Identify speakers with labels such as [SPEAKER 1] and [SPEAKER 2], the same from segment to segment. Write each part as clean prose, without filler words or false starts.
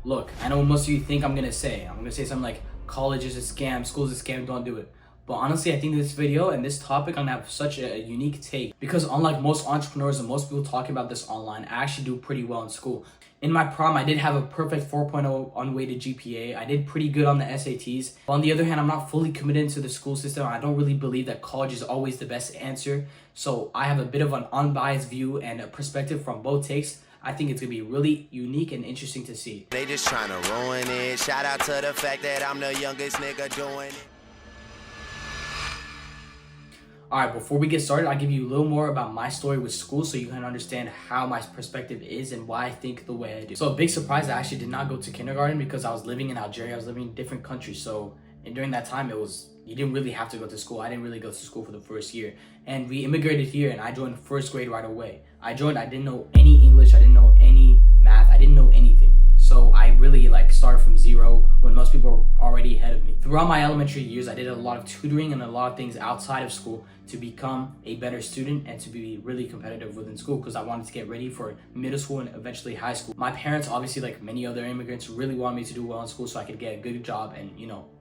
[SPEAKER 1] Look, I know most of you think I'm gonna say something like college is a scam, school is a scam, don't do it. But honestly, I think this video and this topic, I'm gonna have such a unique take because unlike most entrepreneurs and most people talking about this online, I actually do pretty well in school. In my prom, I did have a perfect 4.0 unweighted GPA. I did pretty good on the SATs. But on the other hand, I'm not fully committed to the school system. I don't really believe that college is always the best answer. So I have a bit of an unbiased view and a perspective from both takes. I think it's gonna be really unique and interesting to see.
[SPEAKER 2] They just trying to ruin it. Shout out to the fact that I'm the youngest nigga doing it.
[SPEAKER 1] Alright, before we get started, I'll give you a little more about my story with school so you can understand how my perspective is and why I think the way I do. So a big surprise, I actually did not go to kindergarten because I was living in Algeria. I was living in different countries. And during that time, you didn't really have to go to school. I didn't really go to school for the first year. And we immigrated here and I joined first grade right away. I didn't know any English, I didn't know any math, I didn't know anything. So I really started from zero when most people were already ahead of me. Throughout my elementary years, I did a lot of tutoring and a lot of things outside of school to become a better student and to be really competitive within school because I wanted to get ready for middle school and eventually high school. My parents, obviously like many other immigrants, really wanted me to do well in school so I could get a good job and,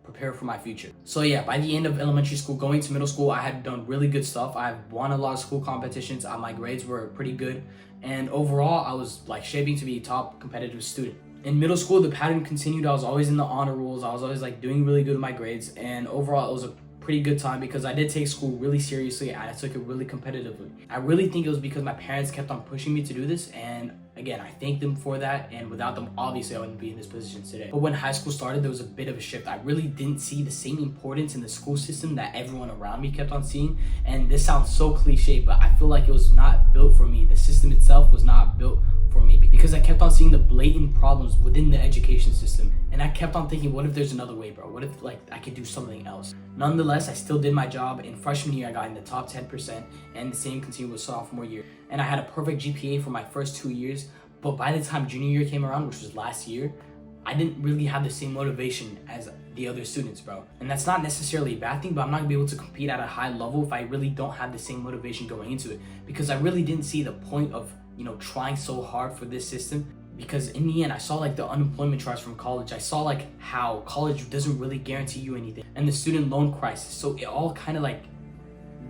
[SPEAKER 1] prepare for my future. So yeah, by the end of elementary school, going to middle school, I had done really good stuff. I won a lot of school competitions. My grades were pretty good. And overall, I was shaping to be a top competitive student. In middle school, the pattern continued. I was always in the honor rolls. I was always doing really good with my grades. And overall, it was a pretty good time because I did take school really seriously and I took it really competitively. I really think it was because my parents kept on pushing me to do this, and again, I thank them for that, and without them, obviously I wouldn't be in this position today. But when high school started, there was a bit of a shift. I really didn't see the same importance in the school system that everyone around me kept on seeing, and this sounds so cliche, but I feel like it was not built for me. The system itself was not built for me because I kept on seeing the blatant problems within the education system, and I kept on thinking, what if there's another way, bro? What if I could do something else? Nonetheless, I still did my job. In freshman year, I got in the top 10%, and the same continued with sophomore year. And I had a perfect GPA for my first 2 years, but by the time junior year came around, which was last year, I didn't really have the same motivation as the other students, bro. And that's not necessarily a bad thing, but I'm not gonna be able to compete at a high level if I really don't have the same motivation going into it, because I really didn't see the point of, trying so hard for this system. Because in the end, I saw the unemployment charts from college. I saw how college doesn't really guarantee you anything, and the student loan crisis. So it all kind of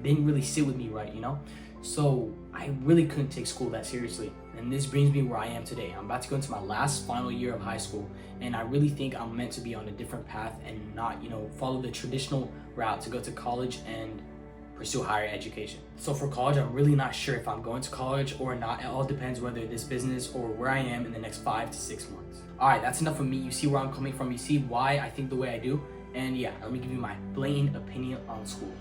[SPEAKER 1] didn't really sit with me right, So I really couldn't take school that seriously. And this brings me where I am today. I'm about to go into my final year of high school, and I really think I'm meant to be on a different path and not, follow the traditional route to go to college and pursue higher education. So for college, I'm really not sure if I'm going to college or not. It all depends whether this business or where I am in the next 5 to 6 months. All right, that's enough of me. You see where I'm coming from. You see why I think the way I do. And yeah, let me give you my blatant opinion on school.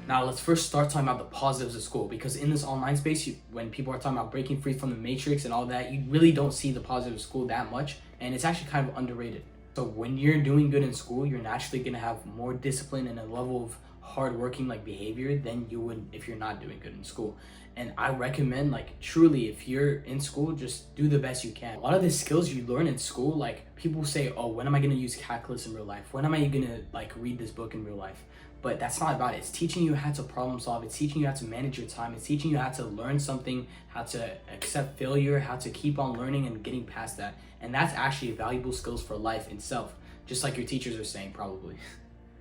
[SPEAKER 1] Now, let's first start talking about the positives of school, because in this online space, when people are talking about breaking free from the matrix and all that, you really don't see the positive of school that much, and it's actually kind of underrated. So when you're doing good in school, you're naturally going to have more discipline and a level of hardworking behavior than you would if you're not doing good in school. And I recommend truly, if you're in school, just do the best you can. A lot of the skills you learn in school, people say, oh, when am I going to use calculus in real life? When am I going to read this book in real life? But that's not about it. It's teaching you how to problem solve. It's teaching you how to manage your time. It's teaching you how to learn something, how to accept failure, how to keep on learning and getting past that. And that's actually valuable skills for life itself, just like your teachers are saying probably.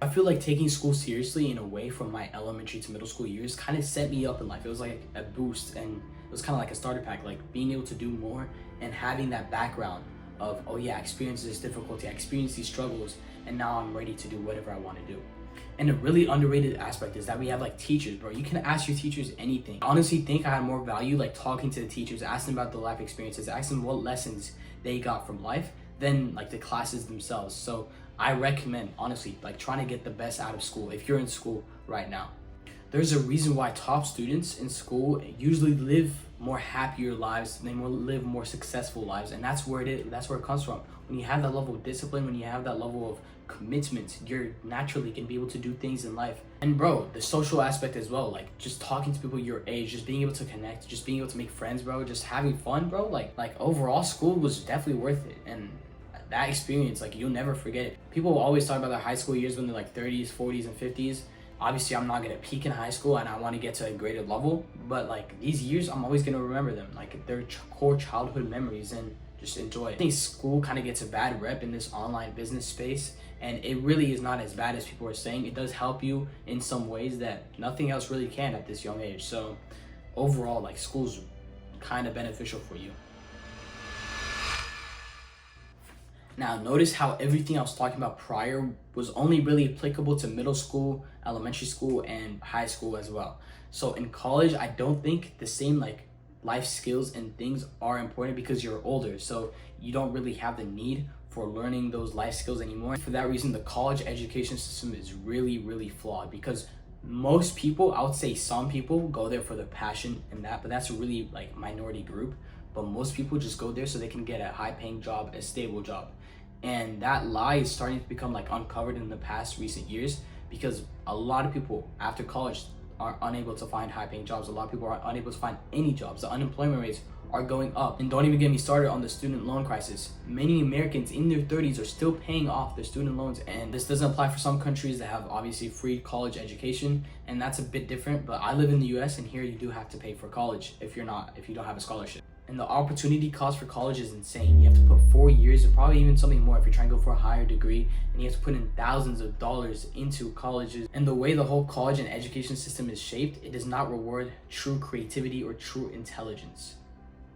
[SPEAKER 1] I feel like taking school seriously in a way from my elementary to middle school years kind of set me up in life. It was like a boost, and it was kind of like a starter pack, being able to do more and having that background of, oh yeah, I experienced this difficulty, I experienced these struggles, and now I'm ready to do whatever I want to do. And a really underrated aspect is that we have teachers, bro. You can ask your teachers anything. I honestly think I had more value talking to the teachers, asking about the life experiences, asking what lessons they got from life than the classes themselves. So I recommend, honestly, trying to get the best out of school if you're in school right now. There's a reason why top students in school usually live more happier lives, they live more successful lives, and that's where it comes from. When you have that level of discipline, when you have that level of commitment, you're naturally gonna be able to do things in life. And bro, the social aspect as well, just talking to people your age, just being able to connect, just being able to make friends, bro, just having fun, bro, overall school was definitely worth it. And that experience, you'll never forget it. People will always talk about their high school years when they're 30s, 40s, and 50s. Obviously, I'm not gonna peak in high school and I want to get to a graded level, but like these years, I'm always gonna remember them. Like they're core childhood memories, and just enjoy it. I think school kind of gets a bad rep in this online business space, and it really is not as bad as people are saying. It does help you in some ways that nothing else really can at this young age. So overall, like school's kind of beneficial for you. Now, notice how everything I was talking about prior was only really applicable to middle school, elementary school, and high school as well. So in college, I don't think the same like life skills and things are important because you're older. So you don't really have the need for learning those life skills anymore. For that reason, the college education system is really, really flawed because most people, I would say some people go there for the passion and that, but that's a really like minority group. But most people just go there so they can get a high paying job, a stable job. And that lie is starting to become like uncovered in the past recent years because a lot of people after college are unable to find high paying jobs. A lot of people are unable to find any jobs. The unemployment rates are going up. And don't even get me started on the student loan crisis. Many Americans in their 30s are still paying off their student loans, and this doesn't apply for some countries that have obviously free college education, and that's a bit different. But I live in the US, and here you do have to pay for college if you don't have a scholarship. And the opportunity cost for college is insane. You have to put 4 years or probably even something more if you're trying to go for a higher degree, and you have to put in thousands of dollars into colleges. And the way the whole college and education system is shaped, it does not reward true creativity or true intelligence.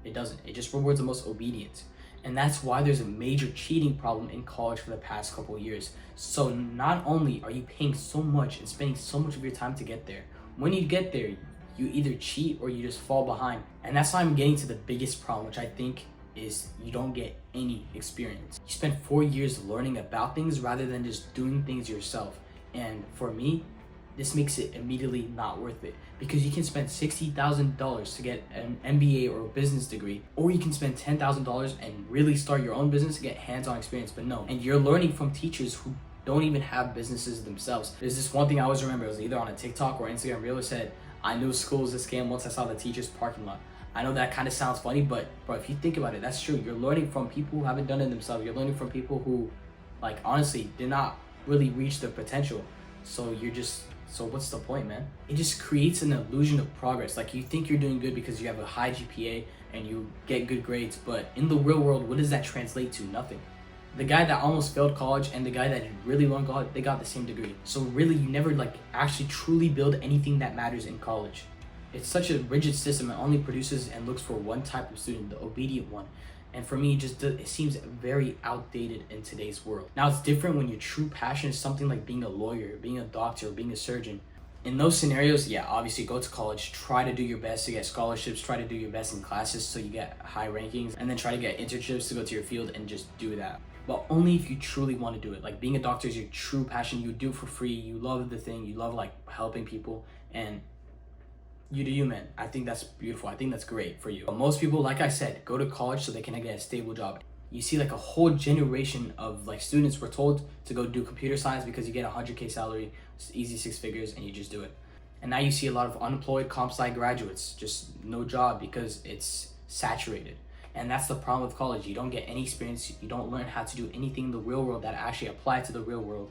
[SPEAKER 1] It doesn't. It just rewards the most obedient. And that's why there's a major cheating problem in college for the past couple of years. So not only are you paying so much and spending so much of your time to get there, when you get there, you either cheat or you just fall behind. And that's why I'm getting to the biggest problem, which I think is you don't get any experience. You spend 4 years learning about things rather than just doing things yourself. And for me, this makes it immediately not worth it because you can spend $60,000 to get an MBA or a business degree, or you can spend $10,000 and really start your own business to get hands-on experience. But no, and you're learning from teachers who don't even have businesses themselves. There's this one thing I always remember. It was either on a TikTok or Instagram reel. It said, "I knew school was a scam once I saw the teacher's parking lot." I know that kind of sounds funny, but bro, if you think about it, that's true. You're learning from people who haven't done it themselves. You're learning from people who, like, honestly, did not really reach their potential. So what's the point, man? It just creates an illusion of progress. Like you think you're doing good because you have a high GPA and you get good grades, but in the real world, what does that translate to? Nothing. The guy that almost failed college and the guy that did really well in college, they got the same degree. So really, you never like actually truly build anything that matters in college. It's such a rigid system. It only produces and looks for one type of student, the obedient one. And for me, it seems very outdated in today's world. Now, it's different when your true passion is something like being a lawyer, being a doctor, or being a surgeon. In those scenarios, yeah, obviously go to college, try to do your best to get scholarships, try to do your best in classes so you get high rankings, and then try to get internships to go to your field and just do that. But only if you truly want to do it. Like being a doctor is your true passion. You do it for free. You love the thing. You love like helping people, and you do you, man. I think that's beautiful. I think that's great for you. But most people, like I said, go to college so they can get a stable job. You see like a whole generation of like students were told to go do computer science because you get a 100K salary, it's easy 6 figures, and you just do it. And now you see a lot of unemployed comp sci graduates, just no job because it's saturated. And that's the problem with college. You don't get any experience. You don't learn how to do anything in the real world that actually apply to the real world.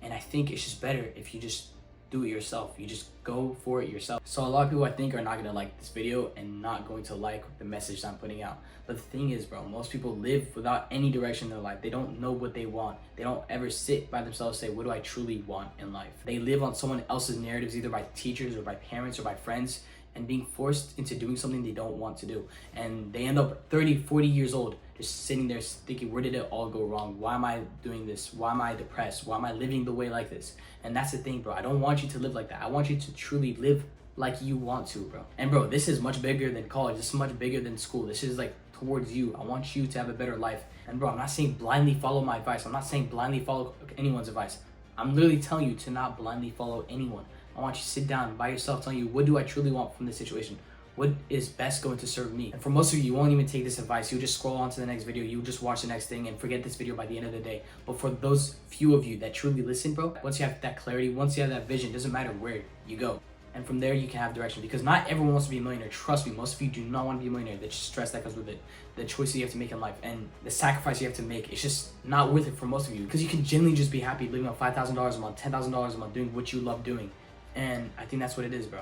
[SPEAKER 1] And I think it's just better if you just do it yourself. You just go for it yourself. So a lot of people I think are not gonna like this video and not going to like the message I'm putting out. But the thing is, bro, most people live without any direction in their life. They don't know what they want. They don't ever sit by themselves and say, what do I truly want in life? They live on someone else's narratives, either by teachers or by parents or by friends, and being forced into doing something they don't want to do. And they end up 30, 40 years old, just sitting there thinking, where did it all go wrong? Why am I doing this? Why am I depressed? Why am I living the way like this? And that's the thing, bro. I don't want you to live like that. I want you to truly live like you want to, bro. And bro, this is much bigger than college. This is much bigger than school. This is like towards you. I want you to have a better life. And bro, I'm not saying blindly follow my advice. I'm not saying blindly follow anyone's advice. I'm literally telling you to not blindly follow anyone. I want you to sit down by yourself, telling you, what do I truly want from this situation? What is best going to serve me? And for most of you won't even take this advice. You'll just scroll on to the next video. You'll just watch the next thing and forget this video by the end of the day. But for those few of you that truly listen, bro, once you have that clarity, once you have that vision, it doesn't matter where you go. And from there, you can have direction. Because not everyone wants to be a millionaire. Trust me, most of you do not want to be a millionaire. The stress that comes with it, the choices you have to make in life, and the sacrifice you have to make, it's just not worth it for most of you. Because you can genuinely just be happy living on $5,000 a month, $10,000 a month, doing what you love doing. And I think that's what it is, bro.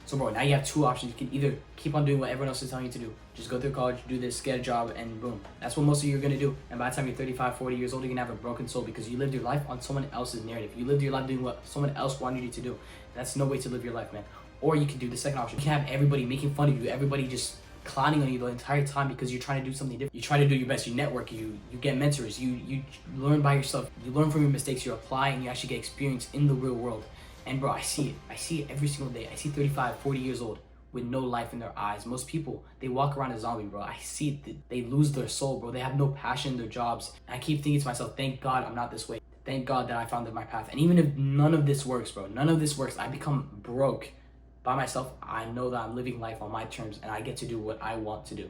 [SPEAKER 1] So bro, now you have two options. You can either keep on doing what everyone else is telling you to do. Just go through college, do this, get a job, and boom. That's what most of you are gonna do. And by the time you're 35, 40 years old, you're gonna have a broken soul because you lived your life on someone else's narrative. You lived your life doing what someone else wanted you to do. That's no way to live your life, man. Or you can do the second option. You can have everybody making fun of you, everybody just clowning on you the entire time because you're trying to do something different. You try to do your best, you network, you get mentors, you learn by yourself, you learn from your mistakes, you apply, and you actually get experience in the real world. And bro, I see it every single day. I see 35, 40 years old with no life in their eyes. Most people, they walk around a zombie, bro. I see it, they lose their soul, bro. They have no passion in their jobs. And I keep thinking to myself, thank God I'm not this way. Thank God that I found my path. And even if none of this works, bro, none of this works, I become broke by myself, I know that I'm living life on my terms and I get to do what I want to do.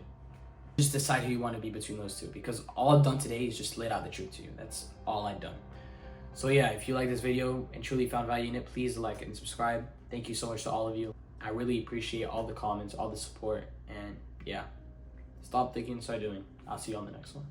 [SPEAKER 1] Just decide who you want to be between those two, because all I've done today is just laid out the truth to you. That's all I've done. So yeah, if you like this video and truly found value in it, please like and subscribe. Thank you so much to all of you. I really appreciate all the comments, all the support, and yeah, stop thinking, start doing. I'll see you on the next one.